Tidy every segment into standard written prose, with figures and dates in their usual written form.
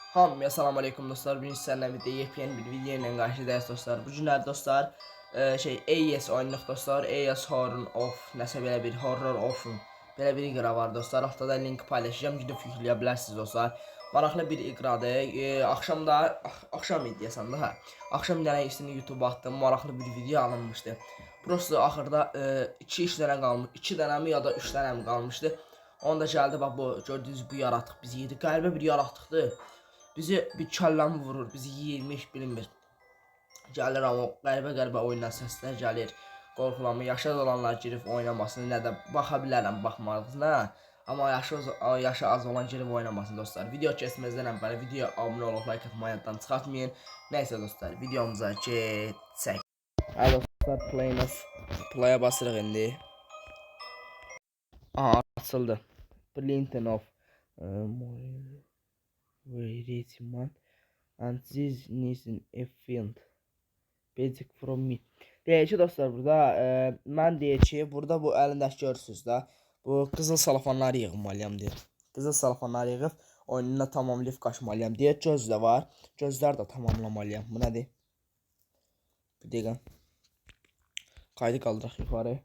Hamıya salam aleykum dostlar. Birinci sənlə video yepyeni bir video ilə qarşınızdayız dostlar. Bu günlər dostlar AES oynayırıq dostlar. AES Horror of nəsə belə bir Horror of belə bir iqra var dostlar. Haftada link paylaşacağım. Gidib yükləyə bilərsiniz dostlar. Maraqlı bir iqradır. Axşam ideyəsən də hə. Axşam dənə işini YouTube atdım. Maraqlı bir video alınmışdı. Prosta axırda 2 dənə qalmış. 2 dənə mi ya da 3 dənə mi qalmışdı. Onda gəldi bax bu gördüyünüz bu yaratıq bizi yedi. Qəribə bir yaratıqdır. Bizi bir kəlləmi vurur, bizi yiyirmiş bilinmir. Gəlir amma qəribə oyundan səslər gəlir. Qorxulanma, yaşa olanlar girib oynamasın, nə də baxa bilərəm baxmalısına. Amma yaşı az olan girib oynamasın dostlar. Video keçməzdən əvvəl videoya abunə olub like atmayı yaddan çıxartmayın. Nəysə dostlar, videomuza keçək. Hə dostlar, playa basırıq indi. Aha, açıldı. Blinton of Waiting and this needs a field basic from me. Deyək ki dostlar, burada mən deyək ki, burada bu əlindəki görürsünüz də, bu qızıl salafanları yığmalıyam deyir. Qızıl salafanları yığıb oyununa tamamlayıb qaçmalıyam deyir. Göz də var. Gözlər də tamamlamalıyam. Bu nədir? Bir dəqiqə. Kaydı qaldıraq yuxarı.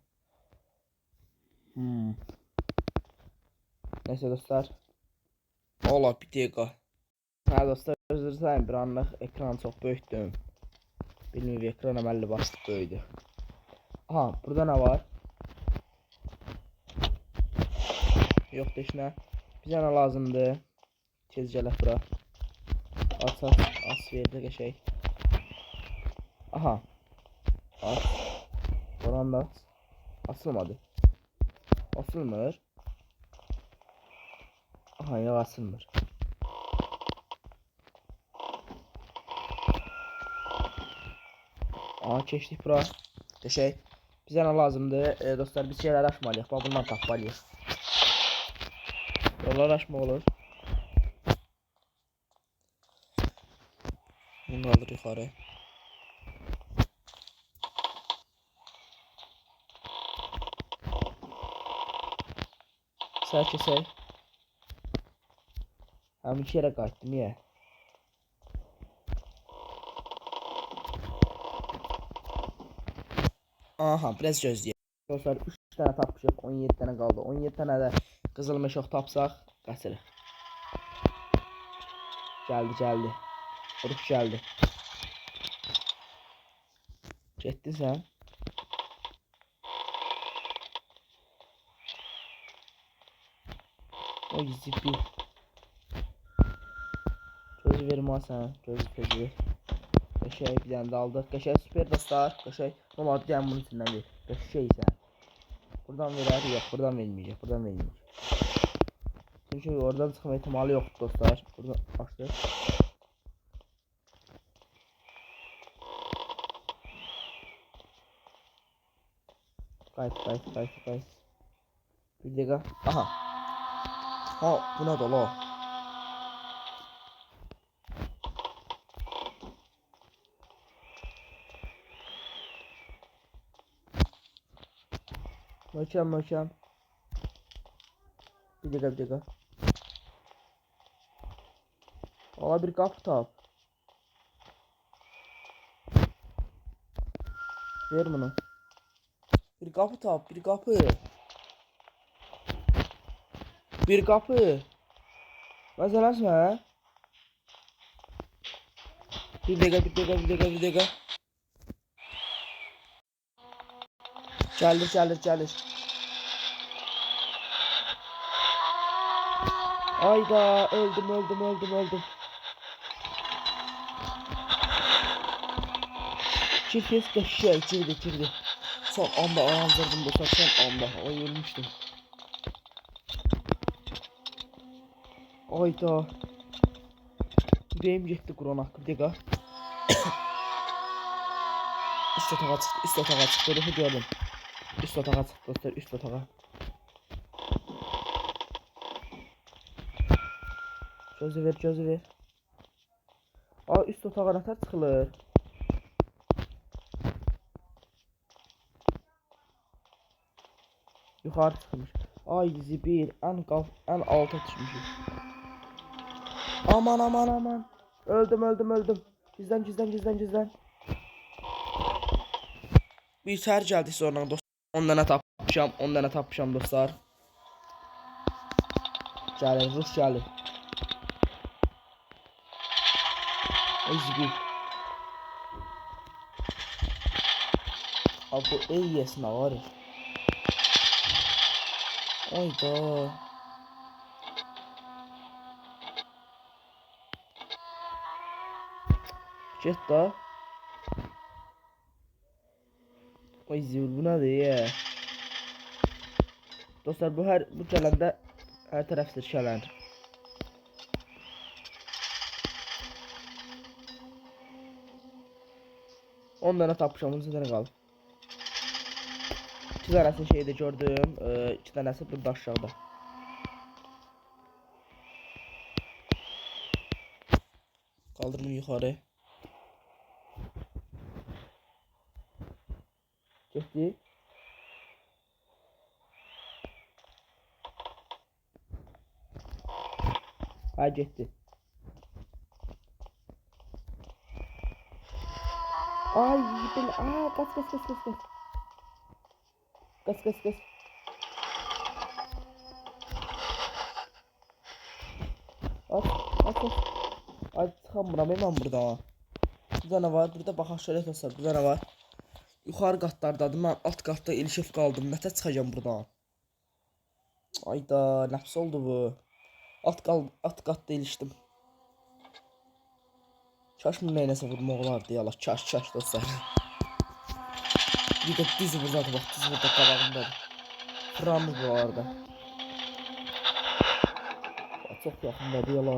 Neyse dostlar. Ola bir dəqiqə. Hə dostlar, özür dilərim, bir anlıq ekran çox böyükdür. Bilmiyorum, ekran əməlli basıb böyüdü. Aha, burada nə var? Yoxdur heç nə. Bizə nə lazımdır? Tez gələk bura. As verdi qəşəng. Aha. As. Oran da asılmadı. Asılmır. Aha, ya asılmır. Aha, keçdik bura. Qəşəng. Bizə nə lazımdır? Dostlar, biz şeylər açmalıyıq. Bax, bundan tapmalıyıq. Yollar açma olur. Bunu alır yuxarı. Sağ kesək. Həmin iki yerə qayıtdım, niyə? Aha, biraz gözləyək. Dostlar, 3 dənə tapmışıq, 17 dənə qaldı. 17 dənə də qızıl meşox tapsaq, qaçırıq. Gəldi. Vuruş gəldi. Getdin sən? O zipi. Gözü verim sən, gözü tez ver. Qəşəng bir dənə də aldıq. Qəşəng süper dostlar. Qəşəng. Amma deyəm bunun içindən ver. Qəşəngsən. Buradan verər, yox, buradan verməyəcək. Çünki oradan çıxma ihtimali yoxdur dostlar. Buradan açdıq. Qayıt. Bir dəqiqə. Aha. Ha, bu nə dolu? Möhkəm. Bir dəqiqə. Ola bir qapı tap. Ver bunu. Bir qapı tap, bir qapı. Məsələsin hə? Bir dəqiqə. Gəlir. Ayda, öldüm. Çirkes qəşəng, girdi. Son anda ayağımdırdım dostlar, son anda. Ay, ölmüşdüm. Ayda. Ürəyim getdi Quran haqqı, bir dəqiqə. Üst otağa çıxdı, ruhu gördüm. Üst otağa çıxdı dostlar, üst otağa. Gözü ver. Aa, üst otağa nətər çıxılır? Yuxarı çıxmış. Ay, zibir, ən alta düşmüşük. Aman aman aman. Öldüm. Gizlen. Bir səhər gəldik sonra dostlar. 10 dənə tapmışam. 10 dənə tapmışam dostlar. Gəlir, Rus gəlir. Ezgi. Abi bu AES nə var? Ayda. Get da. Ay zil bu nədir ya? Dostlar bu gələndə hər tərəf sirkələnir. On dənə tapmışam, 10 dənə qalıb. 2 dənəsini şeydə gördüm, 2 dənəsi burada aşağıda. Kaldırdım yukarı. Gitti. Ha gitti. Ay bil kaç. Kaç. At. Ay çıkamıram ben burada. Bir tane var. Burada baxaq şöyle dostlar. Bir tane var. Yuxarı qatlardadır. Mən alt qatda ilişib qaldım. Nətə çıxacağım buradan? Ayda, nəfs oldu bu. Alt qatda ilişdim. Kaş mı neynəsə vurmaq olardı ya. Kaş dostlar. Bir də diz buradadır. Bax, diz burada qabağımdadır. Fıramız bu arada. Çox yaxındadır ya.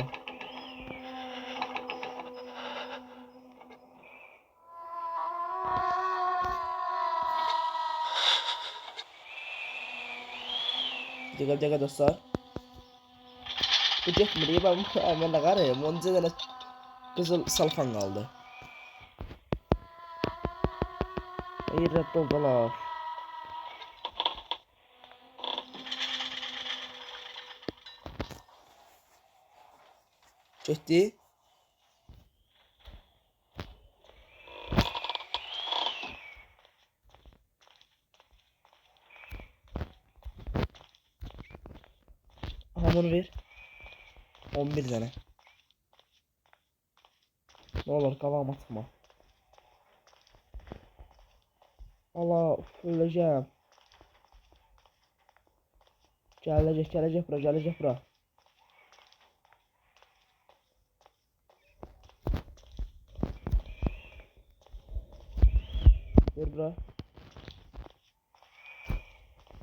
Jaga dostlar. Bu getmir ya, ben hemen qarayım. Onca dənə qızıl salxan qaldı. Hayır, rədd oldular. Getdi. Hamur ver. 11 tane. Ne olur kavağıma çıkma. Allah öleceğim. Gelecek bura. Ver bura.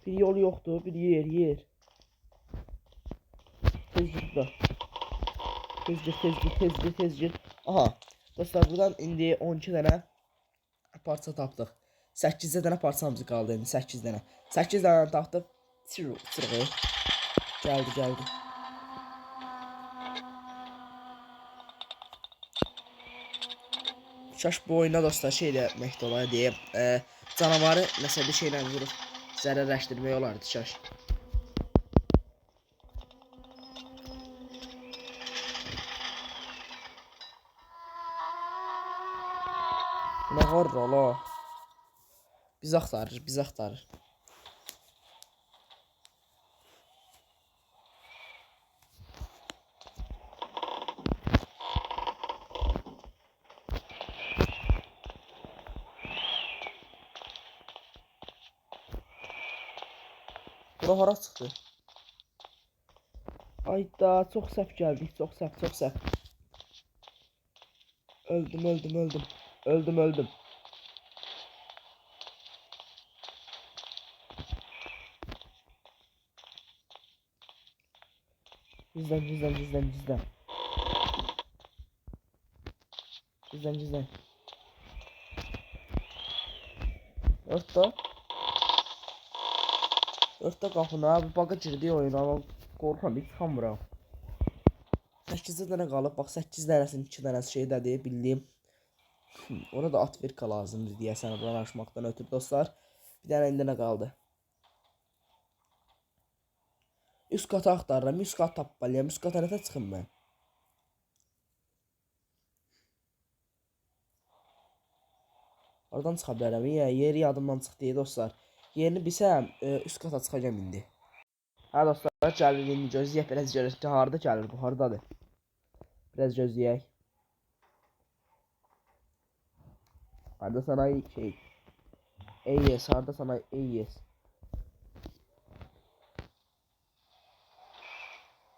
Bir yol yoktu, bir yer. Tez gir. Aha. Dostlar buradan indi 12 tane parça tapdıq. 8 dənə parçamız qaldı indi, 8 dənə. 8 dənə tapdıq. Çırğı. Gəldi. Kaş bu oyuna dostlar şey deməkdə olar deyim. Canavarı nəsə bir şeylə vurub zərərləşdirmək olardı kaş. Ne var la? Biz axtarır. Bura hara çıxdı? Ayda, çox səhv gəldik, çox səhv. Öldüm. Gizlen. Gizlen. Örtdə qapını abi, baqa girdi oyuna, ama qorxuram, hiç çıxamıram. 8 dənə qalıb, bax 8 dənəsinin 2 dənəsi şeydədir, bildiyim. Ona da atverka lazımdır deyəsən, buranı açmaqdan ötürü dostlar. Bir dənə indi nə qaldı? Üst katı axtarıram, üst kat tapmalıyam, üst kata nətə çıxım mən? Oradan çıxa bilərəm. Yeri yadımdan çıxdı dostlar. Yerini bilsəm üst kata çıxacağam indi. Hə dostlar, gəlir indi gözləyək, biraz görək ki, harda gəlir bu, hardadır. Biraz gözləyək. Harda sanayi şey. AES, harda sanayi AES.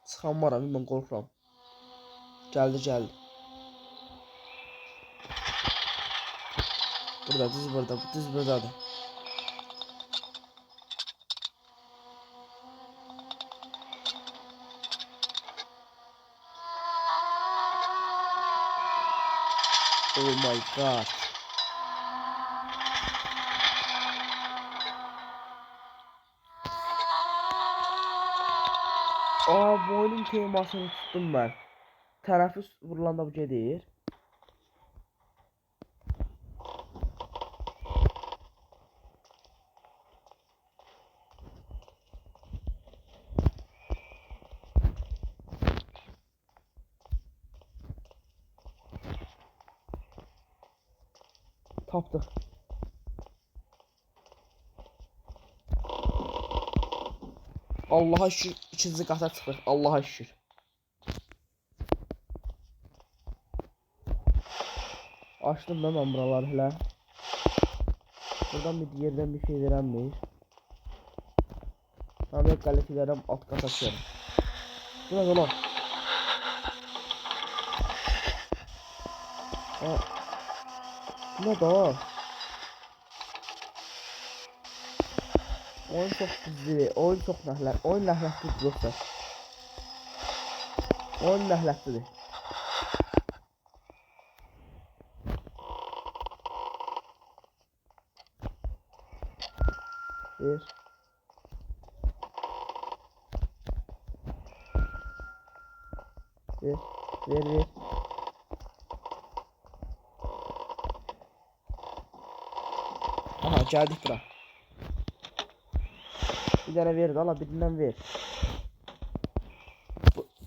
Çıxan varam, mən qorxuram. Gəldi. Burada, düz buradadır. Oh my god. Bu oyunun temasını tuttum mən. Tərəfi vurulanda bu gedir. Tapdıq. Allah'a şükür ikinci qata çıxdıq. Allah'a şükür. Açdım da mən buraları hələ. Buradan bir yerdən bir şey verənmir. Mən bir qələt edərəm, alt qata açıyorum. Bu nə zaman? Bu nə da? Oyun çok gizli, oyun çok nəhlət, oyun nəhlətlidir dostlar. Oyun nəhlətlidir. Ver. Aha, gəldik bura. Bir tane ver, valla birinden ver.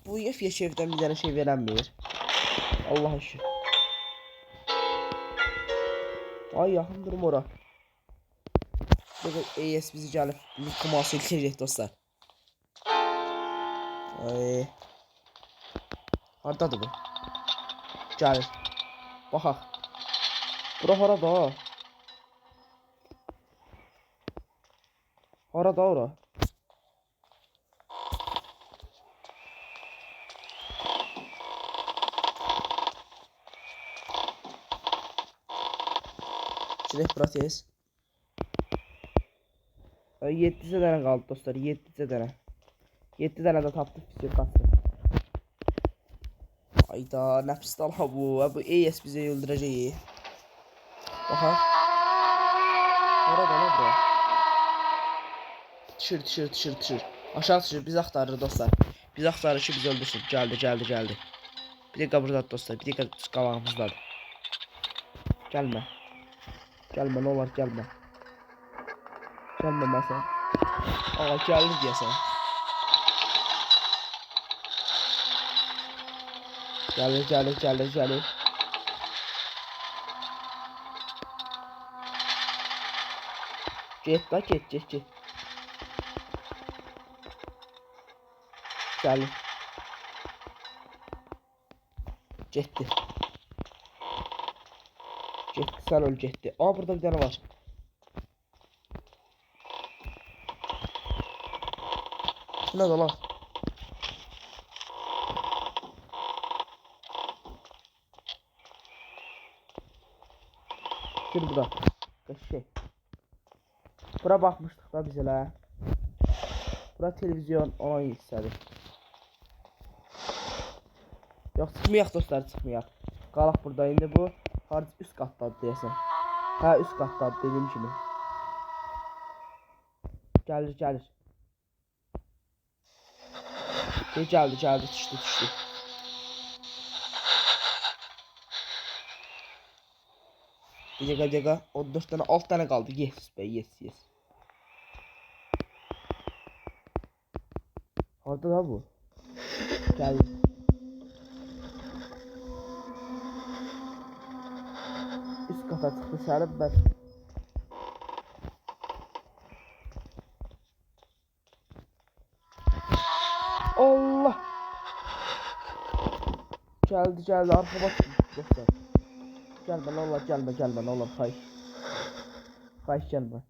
Bu F-Yeşev'den bir tane şey verenmiyor. Allah'a şükür. Ay yaxın durum ora. Burada AES bizi gəlib kuması ilkəcək dostlar. Ay. Hardadır bu? Gəlir. Baxaq. Bura harada? Harada ora? Çilek protez. 7 tane kaldı dostlar. 7 tane. 7 tane de taptık fizyokası. Hayda, nefis dalha bu. Bu AES bizi öldüreceği. Baxa. Orada ne bura? Düşür. Aşağı düşür. Biz axtarırıq dostlar. Biz axtarırıq ki, biz öldürsün. Geldi. Bir dakika burada dostlar. Bir dakika qabağımızdadır. Gelme ne olur gelme. Gelme mesela. Aa geldi diyesen. Gelir. Get. Gelir. Getdi. Sen öl getdi. Aa burada bir tane var. Bu ne lan? Gir bura. Şey. Bura bakmıştık da biz elə. Bura televizyon olan hissədir. Yox, çıxmayaq dostlar, çıxmayaq. Qalaq burada indi bu. Harca üst qatdadır deyəsən. Hə, üst qatdadır dediyim kimi. Gəlir. Gəldi, düşdü. Bir dakika. 14 tane, 6 tane kaldı. Yes be, yes. Orada da bu. Geldi. üst kata çıxdı sənin mən. Allah! Geldi arkama tutmuş. Gelme lan Allah, gelme lan Allah, xahiş. Xahiş gelme.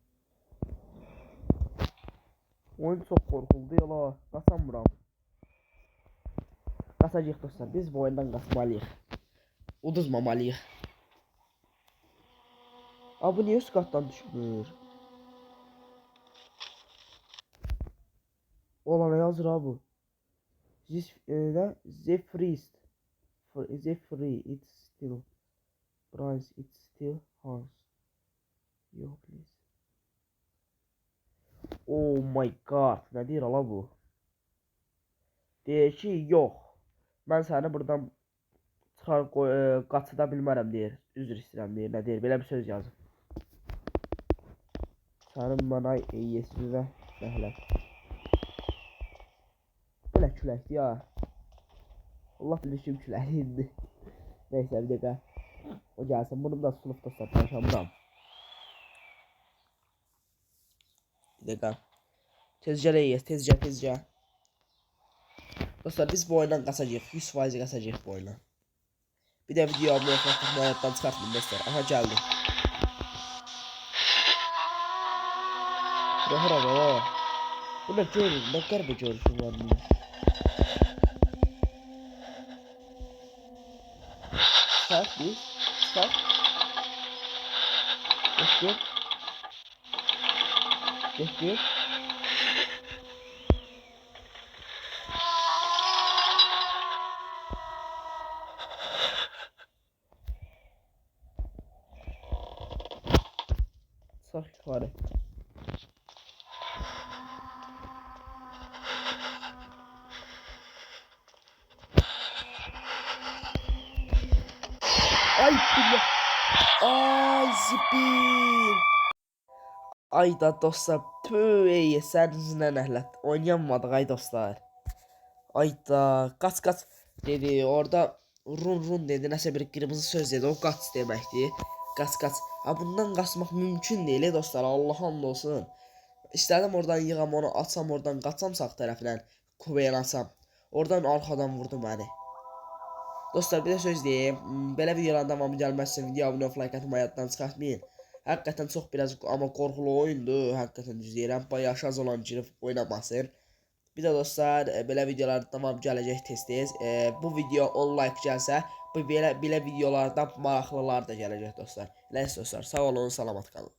Oyun çok korkuldu yola. Qaçamıram. Qaçacağıq dostlar. Biz bu oyundan qaçmalıyıq. Uduzmamalıyıq. Bu niye üst kattan düşmür? Ola ne yazır abi? This the freeze. The free it's still price it's still house. Yok please. Oh my god. Ne deyir ala bu? Deyir ki yox. Mən səni buradan çıxar qaçıda bilmərəm deyir. Üzr istəyirəm deyir. Nə deyir? Belə bir söz yazıb. Sənin mənə yesinə nəhlət. Belə küləkdir ya. Allah bilir kim küləkli indi. Neyse bir dakika. O gelsin. Bunu da sınıfta satacağım. Bir dakika. Tezcə tezcə. Dostlar biz bu oyundan qaçacağıq. 100% qaçacağıq bu oyundan. Bir de video abone olmak hayattan çıkartmayın dostlar. Aha geldi. Rahır ama. Bu ne görür? Ne garip bir görüşüm var bunun. Start bir. Start. Geçti. Sağ yukarı. Ay billah. Ay zipin. Ay da dostlar. Püy səninizlə nəhlət. Oynayamadık ay dostlar. Ay da kaç dedi orada run dedi, nəsə bir qırmızı söz dedi, o qaç deməkdir. Qaç. Bundan qaçmaq mümkün deyil dostlar, Allah and olsun. İstədim oradan yığam onu, açam oradan, qaçam sağ tərəfdən, kubeyin açam. Oradan arxadan vurdu məni. Dostlar bir də söz deyim, belə videoların davamı gəlməsin, video abunə olub like atmayı yaddan çıxartmayın. Həqiqətən çox biraz amma qorxulu oyundur, həqiqətən düz deyirəm. Bayağı az olan girib oynamasın. Bir de dostlar belə videolar tamam gələcək tez. Bu video 10 like gəlsə, bu belə videolardan maraqlılar da gələcək dostlar. Nəysə dostlar, sağ olun, salamat qalın.